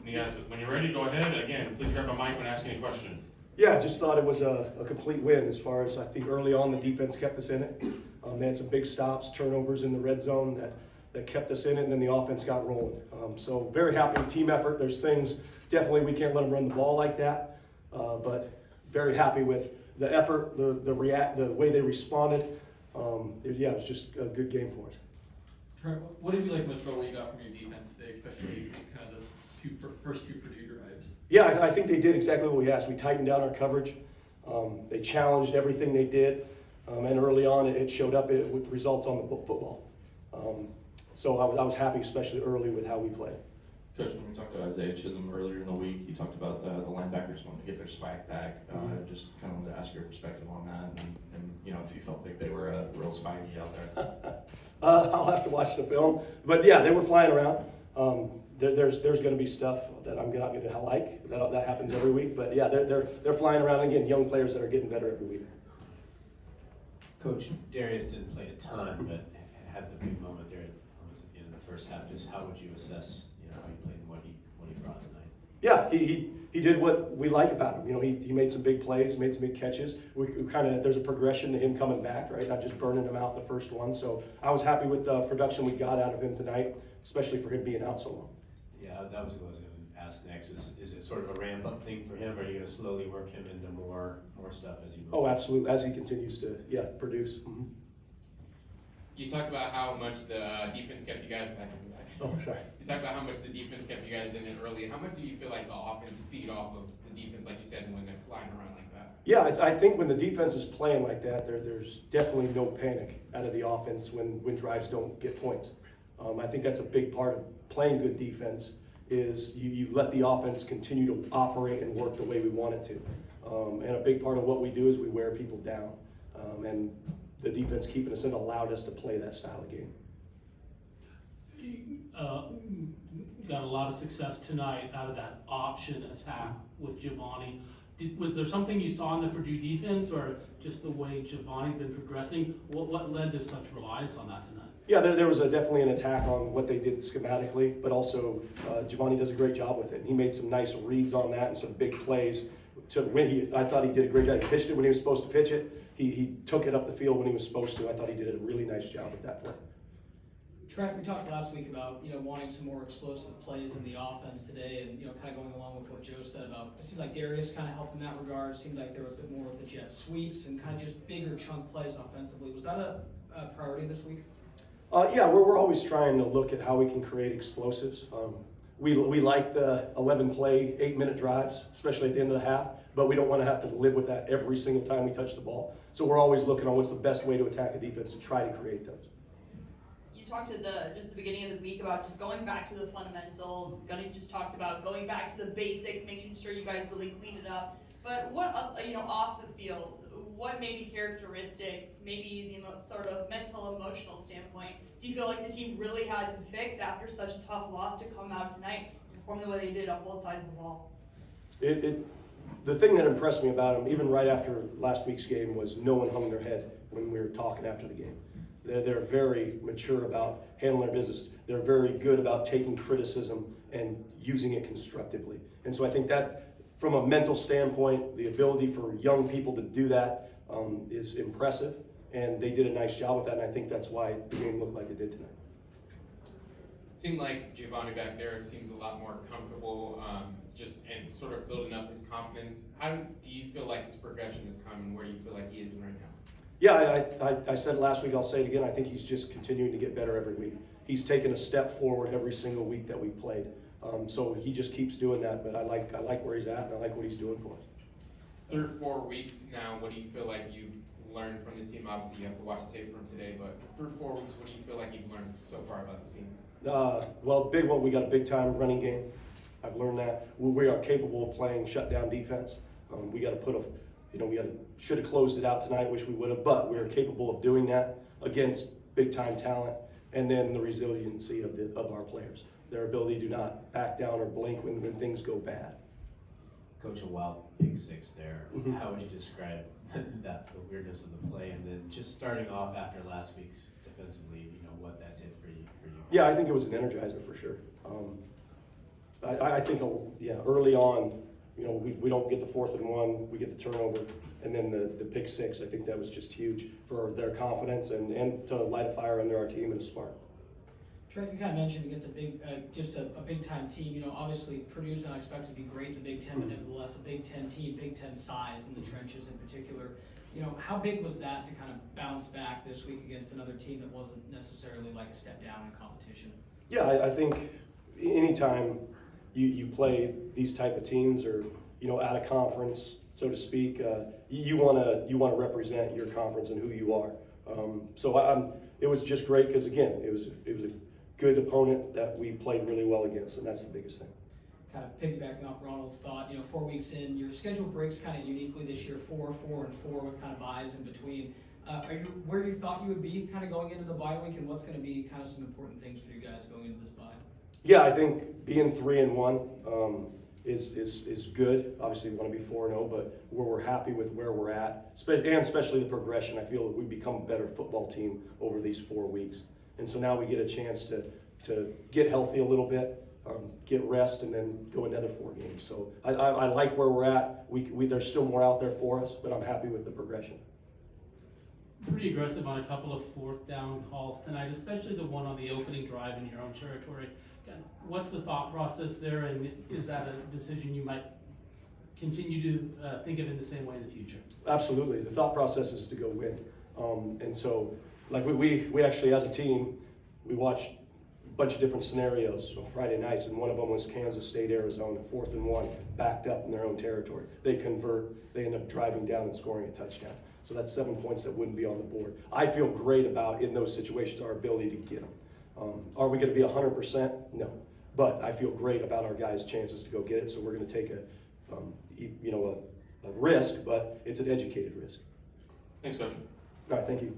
You guys, when you're ready, go ahead. Again, please grab a mic when asking a question. Yeah, I just thought it was a complete win as far as I think early on the defense kept us in it. They had some big stops, turnovers in the red zone that kept us in it, and then the offense got rolling. So very happy with team effort. There's things, definitely we can't let them run the ball like that, but very happy with the effort, the way they responded. Yeah, it was just a good game for us. Trent, what did you like most about what you got from your defense today, especially kind of the first two Purdue drives? Yeah, I think they did exactly what we asked. We tightened down our coverage. They challenged everything they did, and early on it showed up with results on the football. So I was happy, especially early, with how we played. Coach, when we talked to Isaiah Chisholm earlier in the week, you talked about the linebackers wanting to get their swag back. Just kind of wanted to ask your perspective on that, and you know, if you felt like they were a real swaggy out there. I'll have to watch the film, but yeah, they were flying around. There's going to be stuff that I'm not going to like. That happens every week, but yeah, they're flying around. Again, young players that are getting better every week. Coach, Darius didn't play a ton, but had the big moment there almost at the end of the first half. Just how would you assess, how he played and what he brought tonight? Yeah, he did what we like about him. He made some big plays, made some big catches. We kind of, there's a progression to him coming back, right? Not just burning him out the first one. So I was happy with the production we got out of him tonight, especially for him being out so long. Yeah, that was what I was going to ask next. Is it sort of a ramp up thing for him? Or are you going to slowly work him into more stuff as you move? Oh, absolutely. As he continues to produce. Mm-hmm. You talked about how much the defense kept you guys back. Oh, sorry. You talked about how much the defense kept you guys in it early. How much do you feel like the offense feed off of the defense, like you said, when they're flying around like that? Yeah, I think when the defense is playing like that, there's definitely no panic out of the offense when drives don't get points. I think that's a big part of playing good defense is you let the offense continue to operate and work the way we want it to. And a big part of what we do is we wear people down. And the defense keeping us in allowed us to play that style of game. Got a lot of success tonight out of that option attack with Giovanni. Was there something you saw in the Purdue defense, or just the way Giovanni's been progressing? What led to such reliance on that tonight? Yeah, there was definitely an attack on what they did schematically, but also Giovanni does a great job with it. He made some nice reads on that and some big plays to win. I thought he did a great job. He pitched it when he was supposed to pitch it. He took it up the field when he was supposed to. I thought he did a really nice job at that play. Trent, we talked last week about wanting some more explosive plays in the offense today, and kind of going along with what Joe said about it seemed like Darius kind of helped in that regard. It seemed like there was a bit more of the jet sweeps and kind of just bigger chunk plays offensively. Was that a priority this week? Yeah, we're always trying to look at how we can create explosives. We like the 11-play, 8-minute drives, especially at the end of the half, but we don't want to have to live with that every single time we touch the ball. So we're always looking on what's the best way to attack a defense to try to create those. You talked at the beginning of the week about just going back to the fundamentals. Gunny just talked about going back to the basics, making sure you guys really clean it up. But what off the field, what maybe characteristics, maybe the sort of mental, emotional standpoint, do you feel like the team really had to fix after such a tough loss to come out tonight and perform the way they did on both sides of the ball? The thing that impressed me about them, even right after last week's game, was no one hung their head when we were talking after the game. They're very mature about handling their business. They're very good about taking criticism and using it constructively. And so I think that, from a mental standpoint, the ability for young people to do that is impressive. And they did a nice job with that, and I think that's why the game looked like it did tonight. Seemed like Giovanni back there seems a lot more comfortable, and sort of building up his confidence. How do you feel like his progression is coming? Where do you feel like he is right now? Yeah, I said it last week, I'll say it again. I think he's just continuing to get better every week. He's taken a step forward every single week that we played. So he just keeps doing that, but I like where he's at, and I like what he's doing for us. Through 4 weeks now, what do you feel like you've learned from this team? Obviously, you have to watch the tape from today, but through 4 weeks, what do you feel like you've learned so far about the team? Well, big one, we got a big-time running game. I've learned that. We are capable of playing shutdown defense. We got to put should have closed it out tonight, wish we would have, but we are capable of doing that against big-time talent. And then the resiliency of our players, their ability to not back down or blink when things go bad. Coach, a wild pick six there. Mm-hmm. How would you describe the weirdness of the play, and then just starting off after last week's defensively, what that did for you? Yeah, I think it was an energizer for sure. I think, yeah, early on, you know, we don't get the 4th and 1, we get the turnover, and then the pick 6. I think that was just huge for their confidence and to light a fire under our team and a spark. Trent, you kind of mentioned against a big, just a big time team. You know, obviously Purdue's not expected to be great in the Big Ten, but nevertheless a Big Ten team, Big Ten size in the trenches in particular. You know, how big was that to kind of bounce back this week against another team that wasn't necessarily like a step down in competition? Yeah, I think anytime you play these type of teams, or you know, at a conference, so to speak, you wanna represent your conference and who you are. It was just great because again, it was a good opponent that we played really well against, and that's the biggest thing. Kind of piggybacking off Ronald's thought, you know, 4 weeks in, your schedule breaks kind of uniquely this year, 4, 4, and 4 with kind of byes in between. Are you where you thought you would be kind of going into the bye week, and what's going to be kind of some important things for you guys going into this bye? Yeah, I think being 3 and 1 is good. Obviously, we want to be 4 and 0, but we're happy with where we're at, and especially the progression. I feel that we've become a better football team over these 4 weeks, and so now we get a chance to get healthy a little bit, get rest, and then go another 4 games. So I like where we're at. There's still more out there for us, but I'm happy with the progression. Pretty aggressive on a couple of 4th down calls tonight, especially the one on the opening drive in your own territory. Again, what's the thought process there, and is that a decision you might continue to think of in the same way in the future? Absolutely. The thought process is to go win. And so, like we actually, as a team, we watched a bunch of different scenarios on Friday nights, and one of them was Kansas State, Arizona, 4th and 1, backed up in their own territory. They convert, they end up driving down and scoring a touchdown. So that's 7 points that wouldn't be on the board. I feel great about, in those situations, our ability to get them. Are we going to be 100%? No. But I feel great about our guys' chances to go get it, so we're going to take a risk, but it's an educated risk. Thanks, Coach. All right, thank you.